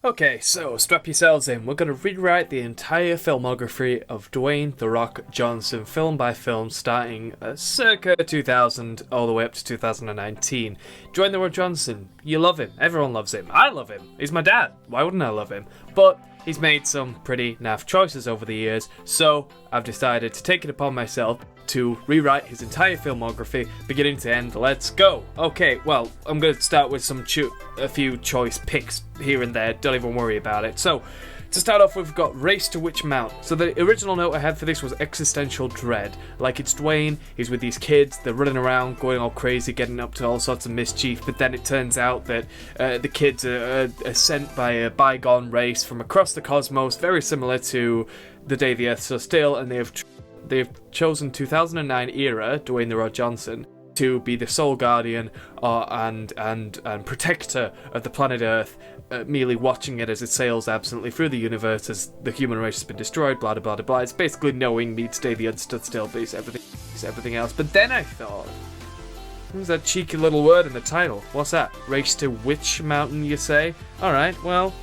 Okay, so strap yourselves in. We're going to rewrite the entire filmography of Dwayne "The Rock" Johnson, film by film, starting circa 2000 all the way up to 2019. Dwayne "The Rock" Johnson, you love him. Everyone loves him. I love him. He's my dad. Why wouldn't I love him? But he's made some pretty naff choices over the years, so I've decided to take it upon myself to rewrite his entire filmography, beginning to end. Let's go! Okay, well, I'm going to start with a few choice picks here and there, don't even worry about it. So, to start off, we've got Race to Witch Mount. So the original note I had for this was existential dread. Like, it's Dwayne, he's with these kids, they're running around, going all crazy, getting up to all sorts of mischief, but then it turns out that the kids are sent by a bygone race from across the cosmos, very similar to The Day the Earth Stood Still, and they've chosen 2009 era Dwayne "The Rock" Johnson to be the sole guardian and protector of the planet Earth, merely watching it as it sails absently through the universe as the human race has been destroyed, blah, blah, blah, blah. It's basically knowing meets Day the Earth Stood Still, but it's everything else. But then I thought, there's that cheeky little word in the title. What's that? Race to Witch Mountain, you say? Alright, well,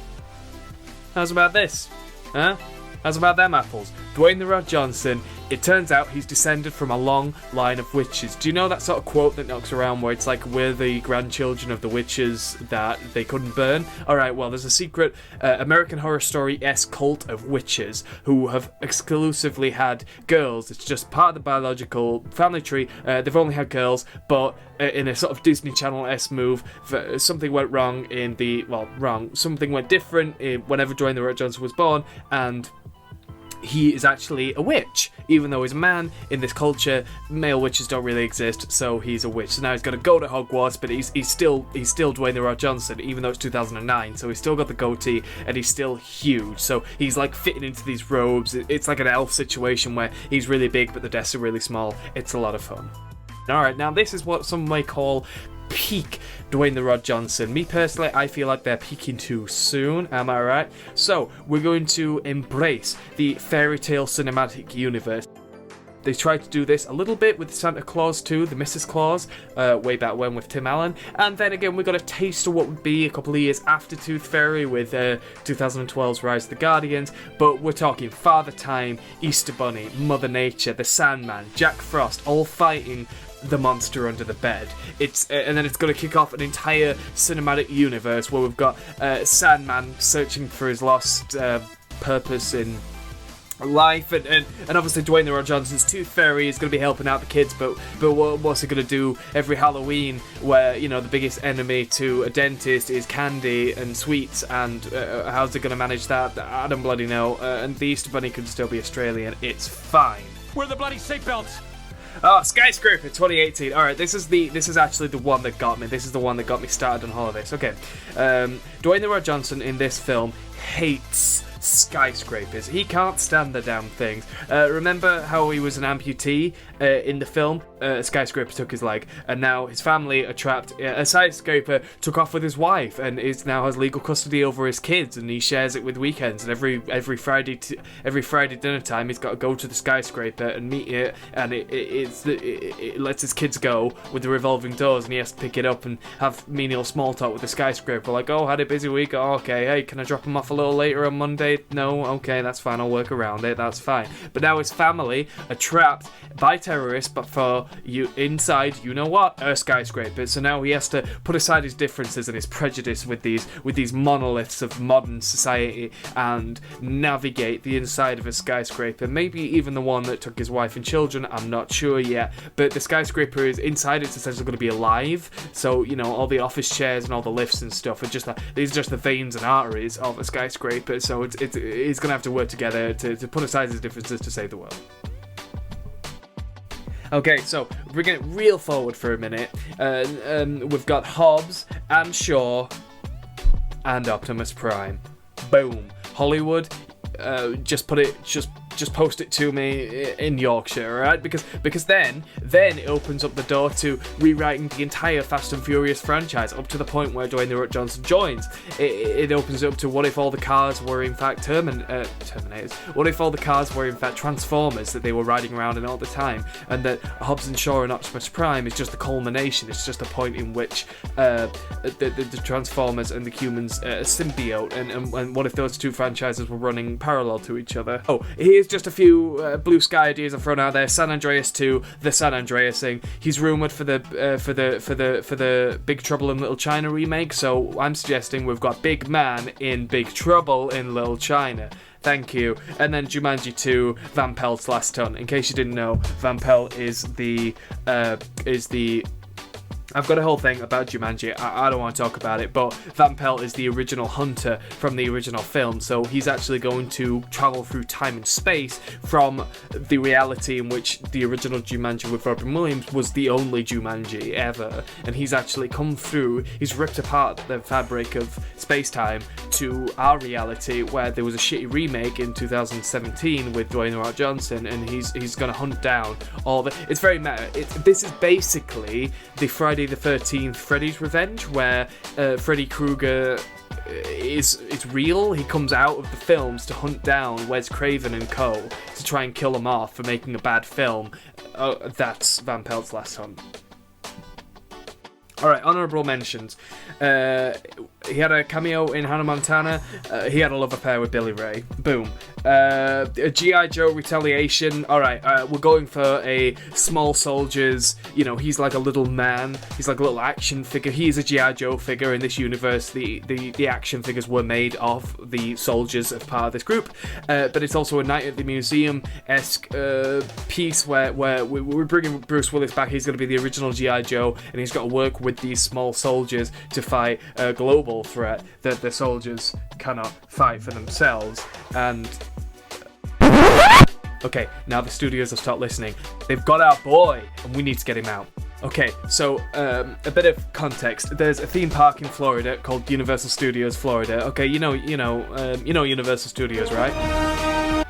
how's about this? Huh? How's about them apples? Dwayne "The Rock" Johnson, it turns out he's descended from a long line of witches. Do you know that sort of quote that knocks around where it's like, we're the grandchildren of the witches that they couldn't burn? Alright, well, there's a secret American Horror Story-esque cult of witches who have exclusively had girls. It's just part of the biological family tree. They've only had girls, but in a sort of Disney Channel-esque move, something went wrong something went different whenever Dwayne "The Rock" Johnson was born, and he is actually a witch. Even though he's a man, in this culture, male witches don't really exist, so he's a witch. So now he's got to go to Hogwarts, but he's still Dwayne "The Rock" Johnson, even though it's 2009, so he's still got the goatee, and he's still huge. So he's like fitting into these robes. It's like an elf situation where he's really big, but the desks are really small. It's a lot of fun. Alright, now this is what some may call peak Dwayne "The Rock" Johnson. Me personally, I feel like they're peaking too soon, am I right? So, we're going to embrace the fairy tale cinematic universe. They tried to do this a little bit with Santa Claus 2, the Mrs. Claus, way back when with Tim Allen. And then again, we got a taste of what would be a couple of years after Tooth Fairy with 2012's Rise of the Guardians. But we're talking Father Time, Easter Bunny, Mother Nature, the Sandman, Jack Frost, all fighting the monster under the bed. And then it's going to kick off an entire cinematic universe where we've got Sandman searching for his lost purpose in life, and obviously Dwayne "The Rock" Johnson's Tooth Fairy is going to be helping out the kids, but what's he going to do every Halloween where, you know, the biggest enemy to a dentist is candy and sweets, and how's it going to manage that? I don't bloody know. And the Easter Bunny could still be Australian. It's fine. Where are the bloody seatbelts? Oh, Skyscraper 2018. Alright, this is actually the one that got me. This is the one that got me started on holidays. Okay. Dwayne "The Rock" Johnson in this film hates skyscrapers. He can't stand the damn things. Remember how he was an amputee in the film? A skyscraper took his leg, and now his family are trapped. A skyscraper took off with his wife, and now has legal custody over his kids, and he shares it with weekends. And every Friday dinner time, he's got to go to the skyscraper and meet it, and it lets his kids go with the revolving doors, and he has to pick it up and have menial small talk with the skyscraper, like, oh, had a busy week. Oh, okay, hey, can I drop him off a little later on Monday? No, okay, that's fine, I'll work around it, that's fine. But now his family are trapped by terrorists, but for you inside, you know what, a skyscraper. So now he has to put aside his differences and his prejudice with these monoliths of modern society and navigate the inside of a skyscraper. Maybe even the one that took his wife and children, I'm not sure yet. But the skyscraper is inside, it's essentially going to be alive. So, you know, all the office chairs and all the lifts and stuff are just these are just the veins and arteries of a skyscraper. So he's going to have to work together to put aside his differences to save the world. Okay, so bringing it real forward for a minute, we've got Hobbs and Shaw and Optimus Prime. Boom. Hollywood, just just post it to me in Yorkshire, alright? Because then it opens up the door to rewriting the entire Fast and Furious franchise up to the point where Dwayne "The Rock" Johnson joins. It opens it up to what if all the cars were in fact Terminators? What if all the cars were in fact Transformers that they were riding around in all the time, and that Hobbs and Shaw and Optimus Prime is just the culmination, it's just a point in which the Transformers and the humans symbiote, and what if those two franchises were running parallel to each other? Oh, here's just a few blue sky ideas I've thrown out there. San Andreas 2, the San Andreas thing. He's rumoured for the Big Trouble in Little China remake, so I'm suggesting we've got Big Man in Big Trouble in Little China. Thank you. And then Jumanji 2, Van Pelt's Last Hunt. In case you didn't know, Van Pelt is the I've got a whole thing about Jumanji, I don't want to talk about it, but Van Pelt is the original hunter from the original film, so he's actually going to travel through time and space from the reality in which the original Jumanji with Robin Williams was the only Jumanji ever, and he's actually come through, he's ripped apart the fabric of space-time to our reality, where there was a shitty remake in 2017 with Dwayne "The Rock" Johnson, and he's going to hunt down all the... It's very meta. This is basically the Friday the 13th Freddy's Revenge, where Freddy Krueger is real. He comes out of the films to hunt down Wes Craven and co. to try and kill them off for making a bad film. That's Van Pelt's Last Hunt. Alright, honourable mentions. He had a cameo in Hannah Montana. He had a love affair with Billy Ray. Boom. A G.I. Joe Retaliation. Alright, we're going for a small soldiers. You know, he's like a little man. He's like a little action figure. He is a G.I. Joe figure in this universe. The action figures were made of the soldiers as part of this group. But it's also a Night at the Museum-esque piece where we're bringing Bruce Willis back. He's going to be the original G.I. Joe, and he's got to work with these small soldiers to fight a global threat that the soldiers cannot fight for themselves. And okay, now the studios have stopped listening. They've got our boy, and we need to get him out. Okay, so a bit of context. There's a theme park in Florida called Universal Studios Florida. Okay, you know Universal Studios, right?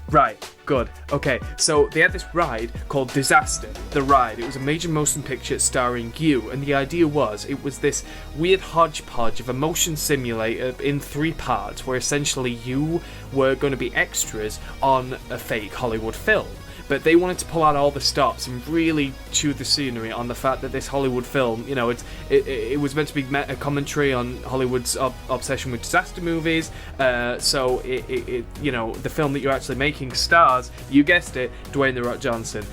Right, good. Okay, so they had this ride called Disaster, the Ride. It was a major motion picture starring you, and the idea was, it was this weird hodgepodge of a motion simulator in 3 parts, where essentially you were going to be extras on a fake Hollywood film. But they wanted to pull out all the stops and really chew the scenery on the fact that this Hollywood film, you know, it was meant to be a commentary on Hollywood's obsession with disaster movies. So you know, the film that you're actually making stars, you guessed it, Dwayne "The Rock" Johnson.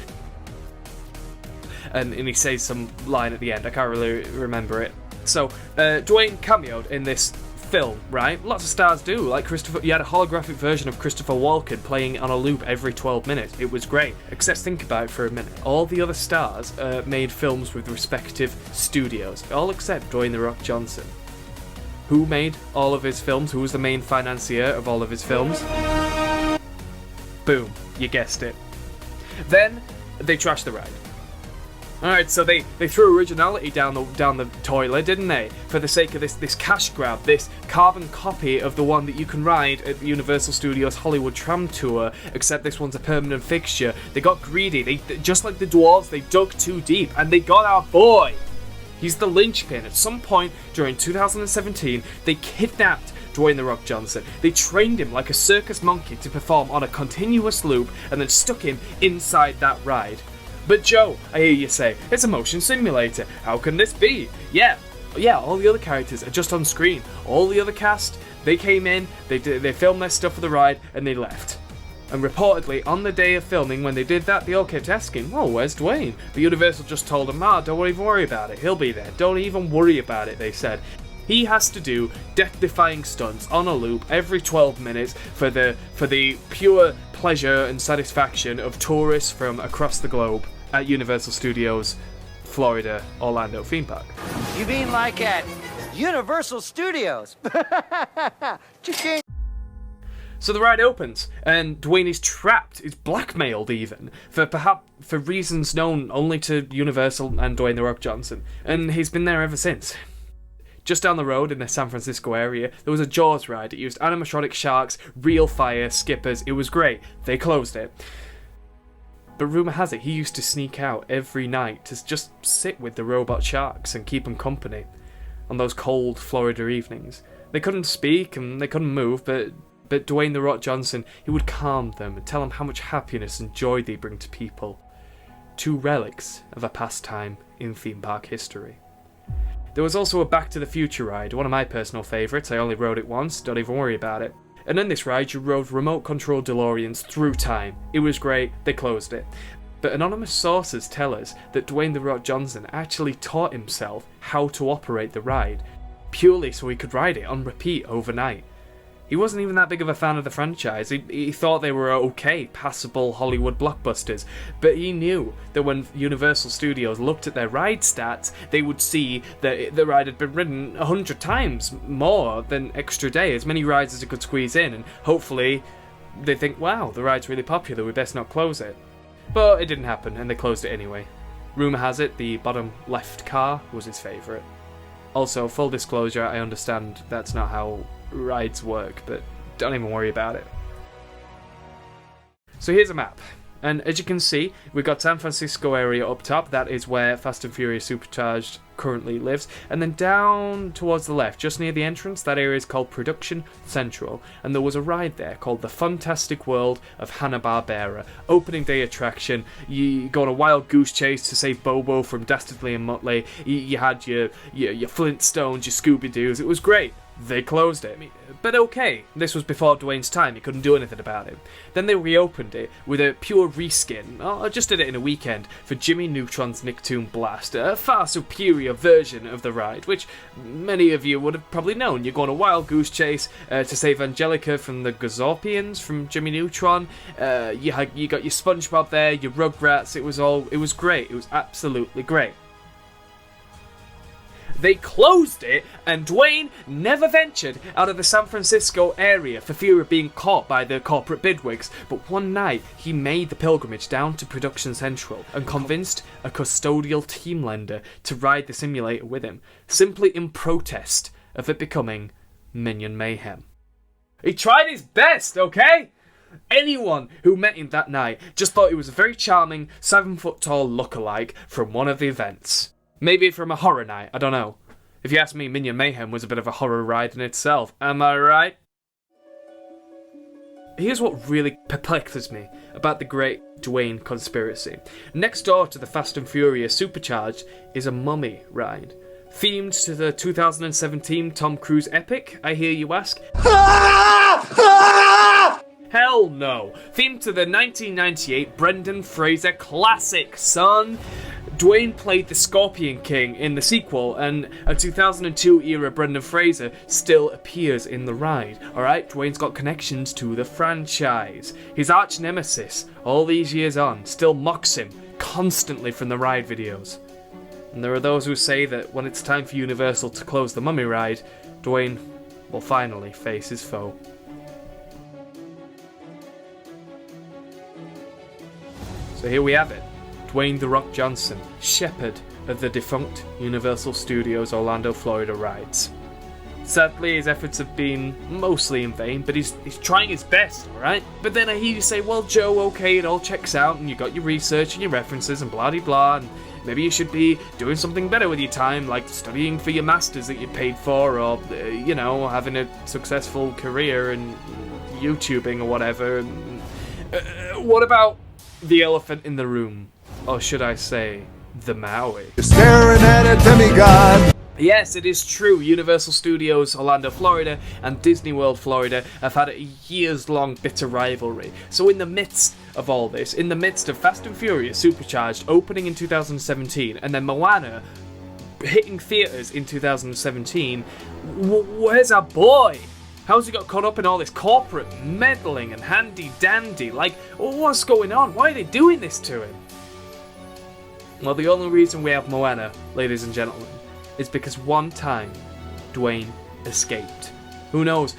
And he says some line at the end. I can't really remember it. So Dwayne cameoed in this film, right? Lots of stars do. Like you had a holographic version of Christopher Walken playing on a loop every 12 minutes. It was great. Except think about it for a minute. All the other stars made films with respective studios, all except Dwayne "The Rock" Johnson. Who made all of his films? Who was the main financier of all of his films? Boom, you guessed it. Then they trashed the ride. Alright, so they threw originality down the toilet, didn't they? For the sake of this cash grab, this carbon copy of the one that you can ride at the Universal Studios Hollywood Tram Tour, except this one's a permanent fixture. They got greedy, they just like the dwarves, they dug too deep, and they got our boy! He's the linchpin. At some point during 2017, they kidnapped Dwayne "The Rock" Johnson. They trained him like a circus monkey to perform on a continuous loop, and then stuck him inside that ride. But Joe, I hear you say, it's a motion simulator. How can this be? Yeah, all the other characters are just on screen. All the other cast, they came in, they filmed their stuff for the ride, and they left. And reportedly, on the day of filming, when they did that, they all kept asking, "Oh, where's Dwayne?" But Universal just told them, don't even worry about it, he'll be there. Don't even worry about it, they said. He has to do death-defying stunts on a loop every 12 minutes for the pure pleasure and satisfaction of tourists from across the globe at Universal Studios Florida Orlando theme park. You mean like at Universal Studios? So the ride opens, and Dwayne is trapped, is blackmailed even, for reasons known only to Universal and Dwayne "The Rock" Johnson. And he's been there ever since. Just down the road in the San Francisco area, there was a Jaws ride. It used animatronic sharks, real fire, skippers. It was great. They closed it. But rumour has it he used to sneak out every night to just sit with the robot sharks and keep them company on those cold Florida evenings. They couldn't speak and they couldn't move, but Dwayne "The Rock" Johnson, he would calm them and tell them how much happiness and joy they bring to people. Two relics of a past time in theme park history. There was also a Back to the Future ride, one of my personal favourites. I only rode it once, don't even worry about it. And in this ride, you rode remote-controlled DeLoreans through time. It was great, they closed it. But anonymous sources tell us that Dwayne "The Rock" Johnson actually taught himself how to operate the ride, purely so he could ride it on repeat overnight. He wasn't even that big of a fan of the franchise. He thought they were okay, passable Hollywood blockbusters, but he knew that when Universal Studios looked at their ride stats, they would see that the ride had been ridden 100 times more than Extra Day, as many rides as it could squeeze in, and hopefully they think, wow, the ride's really popular, we best not close it. But it didn't happen, and they closed it anyway. Rumour has it the bottom left car was his favourite. Also, full disclosure, I understand that's not how rides work, but don't even worry about it. So here's a map, and as you can see, we've got San Francisco area up top. That is where Fast and Furious Supercharged currently lives, and then down towards the left, just near the entrance, that area is called Production Central, and there was a ride there called The Fantastic World of Hanna-Barbera. Opening day attraction. You go on a wild goose chase to save Bobo from Dastardly and Muttley. You had your Flintstones, your Scooby-Doos. It was great. They closed it. But okay, this was before Dwayne's time, he couldn't do anything about it. Then they reopened it with a pure reskin, I just did it in a weekend, for Jimmy Neutron's Nicktoon Blast, a far superior version of the ride, which many of you would have probably known. You go on a wild goose chase to save Angelica from the Gazorpians from Jimmy Neutron. You got your SpongeBob there, your Rugrats. It was great. It was absolutely great. They closed it, and Dwayne never ventured out of the San Francisco area for fear of being caught by the corporate bigwigs. But one night, he made the pilgrimage down to Production Central and convinced a custodial team lender to ride the simulator with him, simply in protest of it becoming Minion Mayhem. He tried his best, okay? Anyone who met him that night just thought he was a very charming 7-foot-tall lookalike from one of the events. Maybe from a horror night, I don't know. If you ask me, Minion Mayhem was a bit of a horror ride in itself. Am I right? Here's what really perplexes me about the Great Dwayne Conspiracy. Next door to the Fast and Furious Supercharged is a mummy ride. Themed to the 2017 Tom Cruise epic, I hear you ask? Hell no. Themed to the 1998 Brendan Fraser classic, son. Dwayne played the Scorpion King in the sequel, and a 2002 era Brendan Fraser still appears in the ride. Alright, Dwayne's got connections to the franchise. His arch nemesis, all these years on, still mocks him constantly from the ride videos. And there are those who say that when it's time for Universal to close the Mummy ride, Dwayne will finally face his foe. So here we have it. Dwayne "The Rock" Johnson, shepherd of the defunct Universal Studios Orlando, Florida rides. Sadly, his efforts have been mostly in vain, but he's trying his best, alright? But then I hear you say, well, Joe, okay, it all checks out, and you got your research and your references and blah-de-blah, and maybe you should be doing something better with your time, like studying for your masters that you paid for, or, having a successful career in YouTubing or whatever. What about the elephant in the room? Or should I say, the Maui? You're staring at a demigod. Yes, it is true. Universal Studios Orlando, Florida and Disney World, Florida have had a years-long bitter rivalry. So in the midst of all this, in the midst of Fast and Furious Supercharged opening in 2017 and then Moana hitting theaters in 2017, where's our boy? How's he got caught up in all this corporate meddling and handy-dandy? Like, what's going on? Why are they doing this to him? Well, the only reason we have Moana, ladies and gentlemen, is because one time Dwayne escaped. Who knows?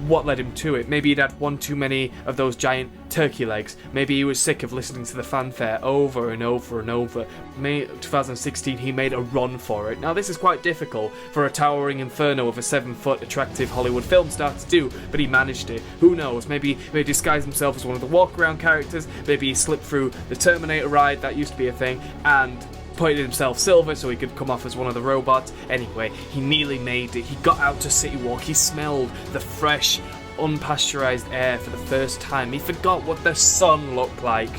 what led him to it. Maybe he'd had one too many of those giant turkey legs. Maybe he was sick of listening to the fanfare over and over and over. May 2016, he made a run for it. Now, this is quite difficult for a towering inferno of a 7-foot attractive Hollywood film star to do, but he managed it. Who knows? Maybe he disguised himself as one of the walk-around characters. Maybe he slipped through the Terminator ride, that used to be a thing, and painted himself silver so he could come off as one of the robots. Anyway, he nearly made it. He got out to City Walk. He smelled the fresh, unpasteurized air for the first time. He forgot what the sun looked like,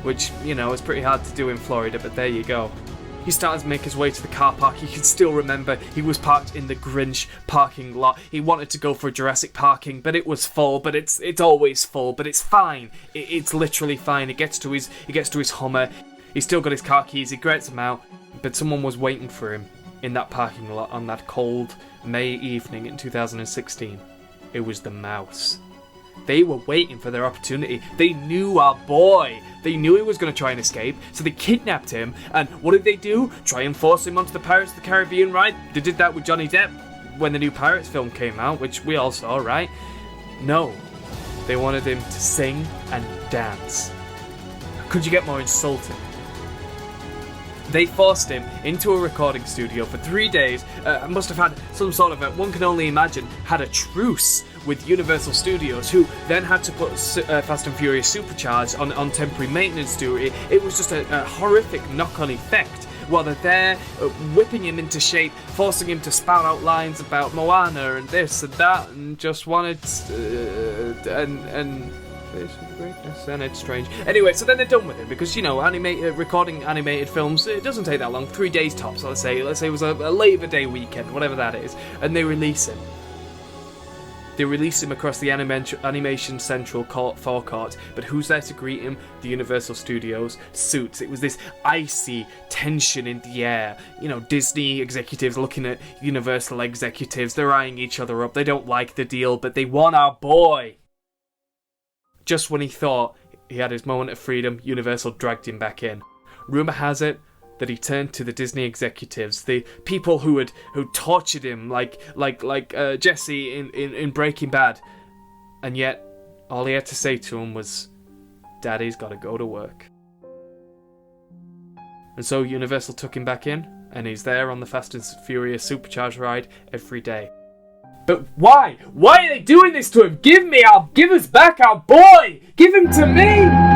which, you know, is pretty hard to do in Florida, but there you go. He started to make his way to the car park. He can still remember he was parked in the Grinch parking lot. He wanted to go for Jurassic parking, but it was full. But it's always full. But it's fine. It's literally fine. He gets to his Hummer. He's still got his car keys. He gets them out. But someone was waiting for him in that parking lot on that cold May evening in 2016. It was the mouse. They were waiting for their opportunity. They knew our boy. They knew he was going to try and escape, so they kidnapped him. And what did they do? Try and force him onto the Pirates of the Caribbean ride? They did that with Johnny Depp when the new Pirates film came out, which we all saw, right? No. They wanted him to sing and dance. Could you get more insulting? They forced him into a recording studio for 3 days. Must have had some sort of one can only imagine, had a truce with Universal Studios, who then had to put Fast and Furious Supercharged on temporary maintenance duty. It was just a horrific knock-on effect. While they're there, whipping him into shape, forcing him to spout out lines about Moana and this and that, and just wanted and greatness, and it's strange. Anyway, so then they're done with it because, you know, recording animated films, it doesn't take that long, 3 days tops. Let's say it was a Labor Day weekend, whatever that is, and they release him. They release him across the Animation Central forecourt, but who's there to greet him? The Universal Studios suits. It was this icy tension in the air. You know, Disney executives looking at Universal executives. They're eyeing each other up. They don't like the deal, but they want our boy. Just when he thought he had his moment of freedom, Universal dragged him back in. Rumour has it that he turned to the Disney executives, the people who tortured him, like Jesse in Breaking Bad, and yet all he had to say to him was, "Daddy's got to go to work." And so Universal took him back in, and he's there on the Fast and Furious Supercharged ride every day. But why? Why are they doing this to him? Give us back our boy! Give him to me!